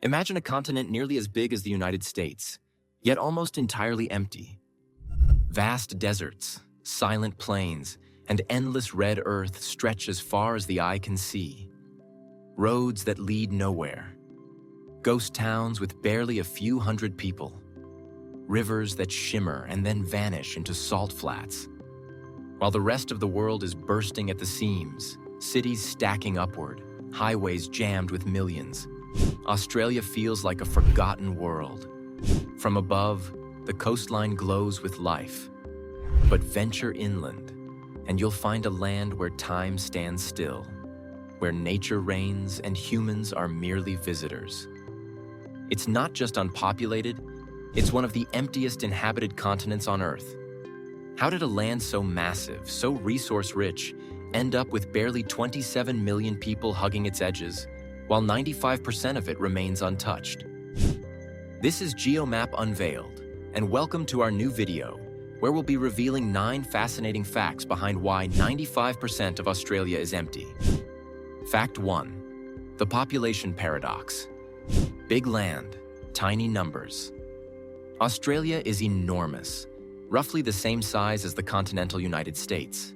Imagine a continent nearly as big as the United States, yet almost entirely empty. Vast deserts, silent plains, and endless red earth stretch as far as the eye can see. Roads that lead nowhere. Ghost towns with barely a few hundred people. Rivers that shimmer and then vanish into salt flats. While the rest of the world is bursting at the seams, cities stacking upward, highways jammed with millions, Australia feels like a forgotten world. From above, the coastline glows with life. But venture inland, and you'll find a land where time stands still, where nature reigns and humans are merely visitors. It's not just unpopulated, it's one of the emptiest inhabited continents on Earth. How did a land so massive, so resource-rich, end up with barely 27 million people hugging its edges, while 95% of it remains untouched? This is GeoMap Unveiled, and welcome to our new video, where we'll be revealing 9 fascinating facts behind why 95% of Australia is empty. Fact 1. The population paradox. Big land, tiny numbers. Australia is enormous, roughly the same size as the continental United States.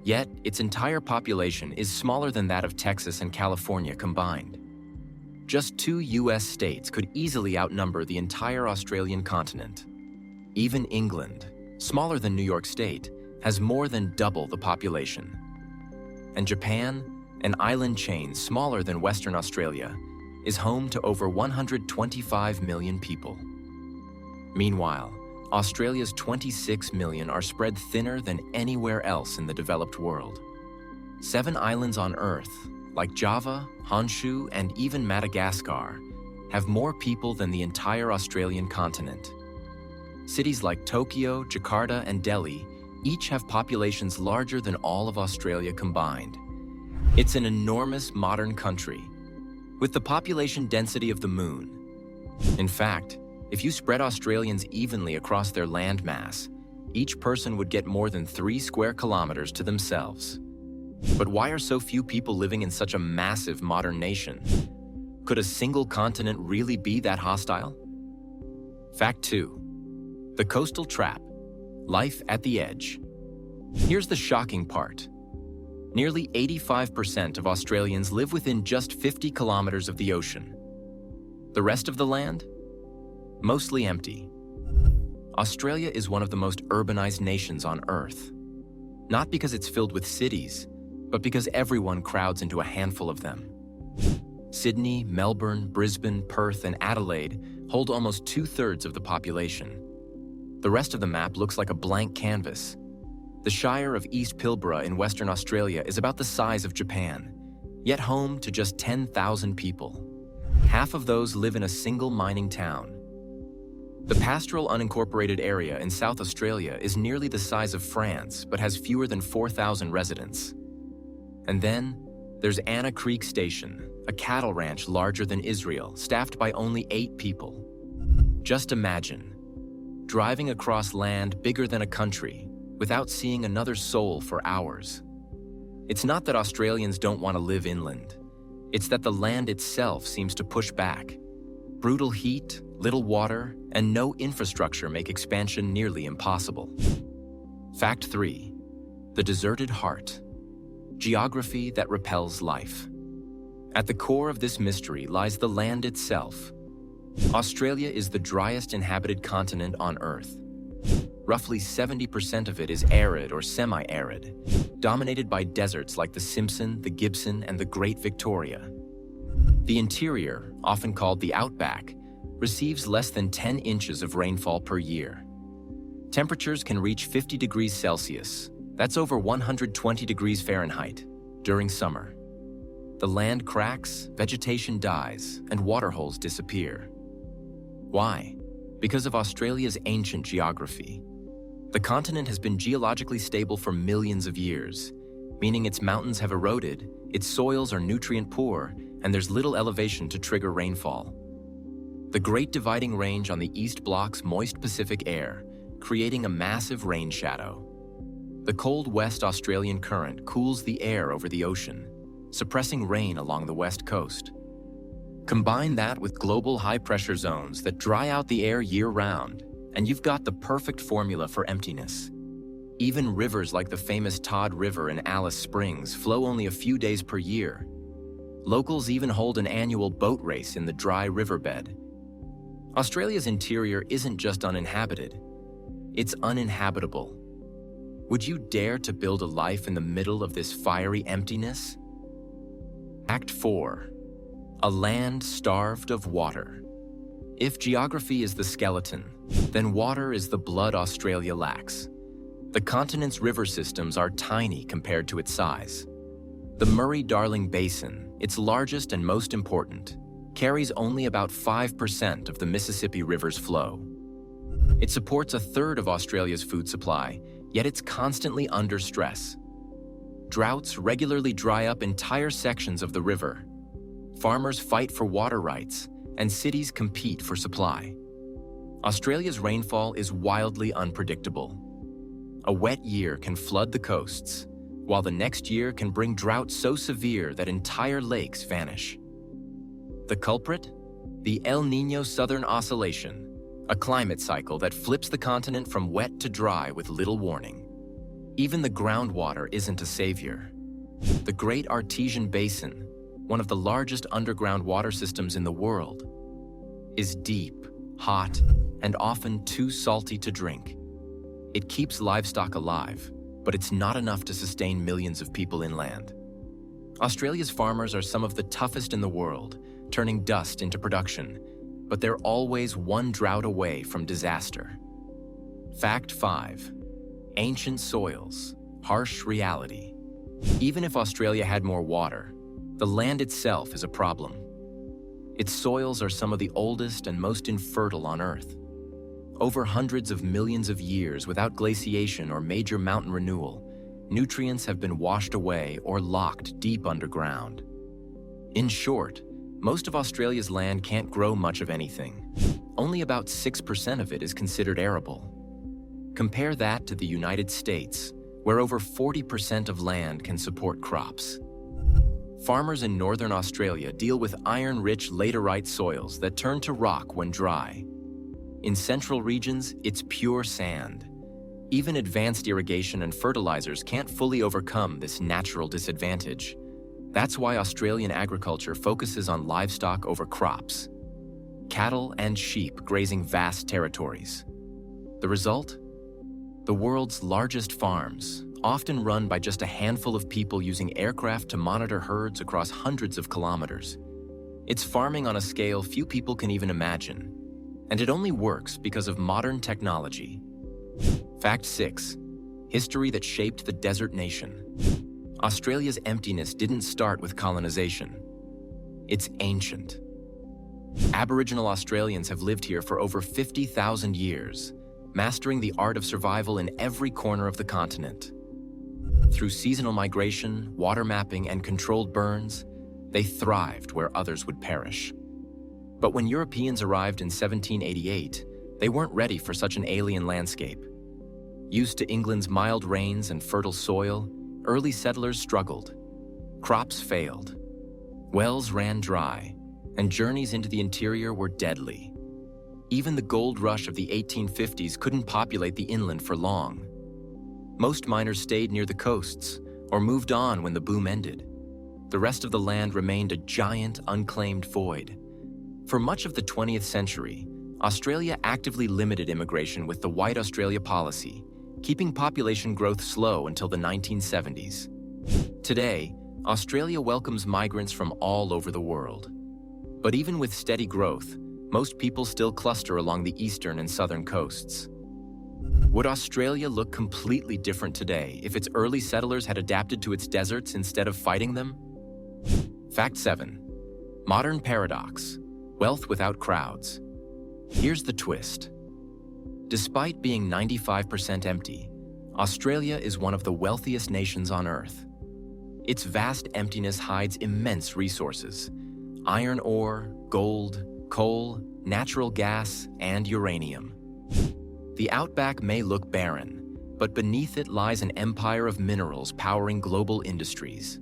Yet, its entire population is smaller than that of Texas and California combined. Just 2 US states could easily outnumber the entire Australian continent. Even England, smaller than New York State, has more than double the population. And Japan, an island chain smaller than Western Australia, is home to over 125 million people. Meanwhile, Australia's 26 million are spread thinner than anywhere else in the developed world. 7 islands on Earth, like Java, Honshu, and even Madagascar, have more people than the entire Australian continent. Cities like Tokyo, Jakarta, and Delhi each have populations larger than all of Australia combined. It's an enormous modern country, with the population density of the Moon. In fact, if you spread Australians evenly across their land mass, each person would get more than 3 square kilometers to themselves. But why are so few people living in such a massive modern nation? Could a single continent really be that hostile? Fact 2. The coastal trap. Life at the edge. Here's the shocking part. Nearly 85% of Australians live within just 50 kilometers of the ocean. The rest of the land? Mostly empty. Australia is one of the most urbanized nations on Earth. Not because it's filled with cities, but because everyone crowds into a handful of them. Sydney, Melbourne, Brisbane, Perth, and Adelaide hold almost 2/3 of the population. The rest of the map looks like a blank canvas. The Shire of East Pilbara in Western Australia is about the size of Japan, yet home to just 10,000 people. Half of those live in a single mining town. The pastoral unincorporated area in South Australia is nearly the size of France, but has fewer than 4,000 residents. And then, there's Anna Creek Station, a cattle ranch larger than Israel, staffed by only 8 people. Just imagine, driving across land bigger than a country, without seeing another soul for hours. It's not that Australians don't want to live inland. It's that the land itself seems to push back. Brutal heat, little water, and no infrastructure make expansion nearly impossible. Fact 3. The deserted heart. Geography that repels life. At the core of this mystery lies the land itself. Australia is the driest inhabited continent on Earth. Roughly 70% of it is arid or semi-arid, dominated by deserts like the Simpson, the Gibson, and the Great Victoria. The interior, often called the Outback, receives less than 10 inches of rainfall per year. Temperatures can reach 50 degrees Celsius, that's over 120 degrees Fahrenheit, during summer. The land cracks, vegetation dies, and waterholes disappear. Why? Because of Australia's ancient geography. The continent has been geologically stable for millions of years, meaning its mountains have eroded, its soils are nutrient poor, and there's little elevation to trigger rainfall. The Great Dividing Range on the east blocks moist Pacific air, creating a massive rain shadow. The cold West Australian current cools the air over the ocean, suppressing rain along the west coast. Combine that with global high-pressure zones that dry out the air year-round, and you've got the perfect formula for emptiness. Even rivers like the famous Todd River in Alice Springs flow only a few days per year. Locals even hold an annual boat race in the dry riverbed. Australia's interior isn't just uninhabited, it's uninhabitable. Would you dare to build a life in the middle of this fiery emptiness? Act 4. A land starved of water. If geography is the skeleton, then water is the blood Australia lacks. The continent's river systems are tiny compared to its size. The Murray-Darling Basin, its largest and most important, carries only about 5% of the Mississippi River's flow. It supports a third of Australia's food supply, yet it's constantly under stress. Droughts regularly dry up entire sections of the river. Farmers fight for water rights, and cities compete for supply. Australia's rainfall is wildly unpredictable. A wet year can flood the coasts, while the next year can bring drought so severe that entire lakes vanish. The culprit? The El Niño Southern Oscillation, a climate cycle that flips the continent from wet to dry with little warning. Even the groundwater isn't a savior. The Great Artesian Basin, one of the largest underground water systems in the world, is deep, hot, and often too salty to drink. It keeps livestock alive, but it's not enough to sustain millions of people inland. Australia's farmers are some of the toughest in the world, turning dust into production, but they're always one drought away from disaster. Fact 5. Ancient soils, harsh reality. Even if Australia had more water, the land itself is a problem. Its soils are some of the oldest and most infertile on Earth. Over hundreds of millions of years without glaciation or major mountain renewal, nutrients have been washed away or locked deep underground. In short, most of Australia's land can't grow much of anything. Only about 6% of it is considered arable. Compare that to the United States, where over 40% of land can support crops. Farmers in northern Australia deal with iron-rich laterite soils that turn to rock when dry. In central regions, it's pure sand. Even advanced irrigation and fertilizers can't fully overcome this natural disadvantage. That's why Australian agriculture focuses on livestock over crops. Cattle and sheep grazing vast territories. The result? The world's largest farms, often run by just a handful of people using aircraft to monitor herds across hundreds of kilometers. It's farming on a scale few people can even imagine. And it only works because of modern technology. Fact 6. History that shaped the desert nation. Australia's emptiness didn't start with colonization. It's ancient. Aboriginal Australians have lived here for over 50,000 years, mastering the art of survival in every corner of the continent. Through seasonal migration, water mapping, and controlled burns, they thrived where others would perish. But when Europeans arrived in 1788, they weren't ready for such an alien landscape. Used to England's mild rains and fertile soil, early settlers struggled. Crops failed. Wells ran dry, and journeys into the interior were deadly. Even the gold rush of the 1850s couldn't populate the inland for long. Most miners stayed near the coasts or moved on when the boom ended. The rest of the land remained a giant, unclaimed void. For much of the 20th century, Australia actively limited immigration with the White Australia policy, keeping population growth slow until the 1970s. Today, Australia welcomes migrants from all over the world. But even with steady growth, most people still cluster along the eastern and southern coasts. Would Australia look completely different today if its early settlers had adapted to its deserts instead of fighting them? Fact 7. Modern paradox. Wealth without crowds. Here's the twist. Despite being 95% empty, Australia is one of the wealthiest nations on Earth. Its vast emptiness hides immense resources: iron ore, gold, coal, natural gas, and uranium. The Outback may look barren, but beneath it lies an empire of minerals powering global industries.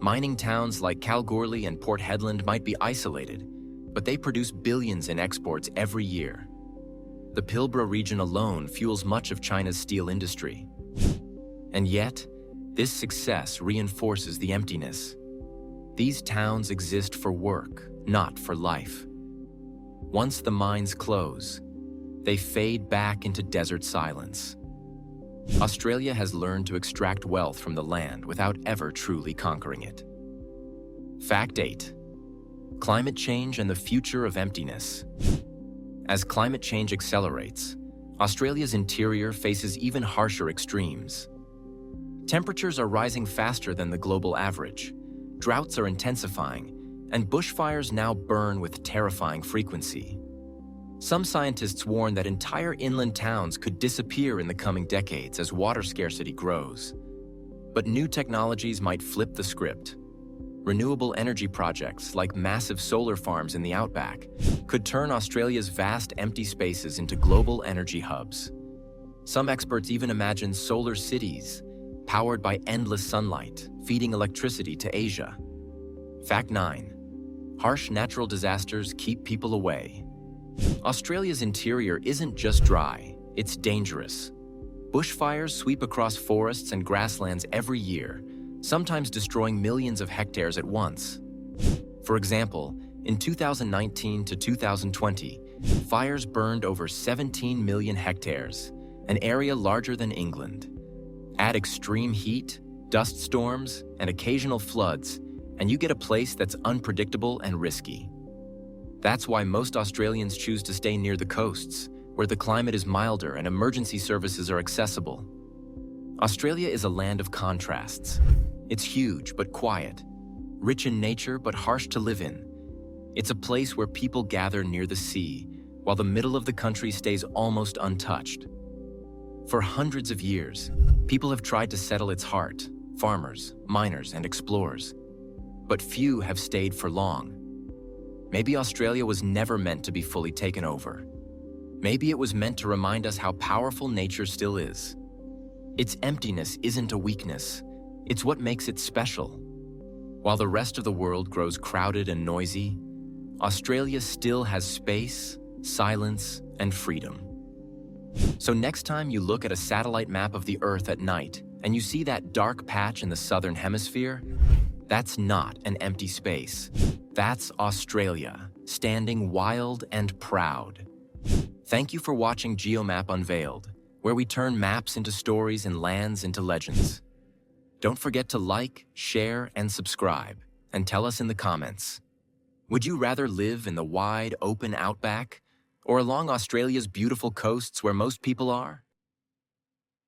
Mining towns like Kalgoorlie and Port Hedland might be isolated, but they produce billions in exports every year. The Pilbara region alone fuels much of China's steel industry. And yet, this success reinforces the emptiness. These towns exist for work, not for life. Once the mines close, they fade back into desert silence. Australia has learned to extract wealth from the land without ever truly conquering it. Fact 8. Climate change and the future of emptiness. As climate change accelerates, Australia's interior faces even harsher extremes. Temperatures are rising faster than the global average, droughts are intensifying, and bushfires now burn with terrifying frequency. Some scientists warn that entire inland towns could disappear in the coming decades as water scarcity grows. But new technologies might flip the script. Renewable energy projects like massive solar farms in the Outback could turn Australia's vast empty spaces into global energy hubs. Some experts even imagine solar cities, powered by endless sunlight, feeding electricity to Asia. Fact 9. Harsh natural disasters keep people away. Australia's interior isn't just dry, it's dangerous. Bushfires sweep across forests and grasslands every year, sometimes destroying millions of hectares at once. For example, in 2019 to 2020, fires burned over 17 million hectares, an area larger than England. Add extreme heat, dust storms, and occasional floods, and you get a place that's unpredictable and risky. That's why most Australians choose to stay near the coasts, where the climate is milder and emergency services are accessible. Australia is a land of contrasts. It's huge but quiet, rich in nature but harsh to live in. It's a place where people gather near the sea, while the middle of the country stays almost untouched. For hundreds of years, people have tried to settle its heart, farmers, miners, and explorers. But few have stayed for long. Maybe Australia was never meant to be fully taken over. Maybe it was meant to remind us how powerful nature still is. Its emptiness isn't a weakness, it's what makes it special. While the rest of the world grows crowded and noisy, Australia still has space, silence, and freedom. So next time you look at a satellite map of the Earth at night and you see that dark patch in the southern hemisphere, that's not an empty space. That's Australia, standing wild and proud. Thank you for watching GeoMap Unveiled, where we turn maps into stories and lands into legends. Don't forget to like, share, and subscribe, and tell us in the comments. Would you rather live in the wide, open outback, or along Australia's beautiful coasts where most people are?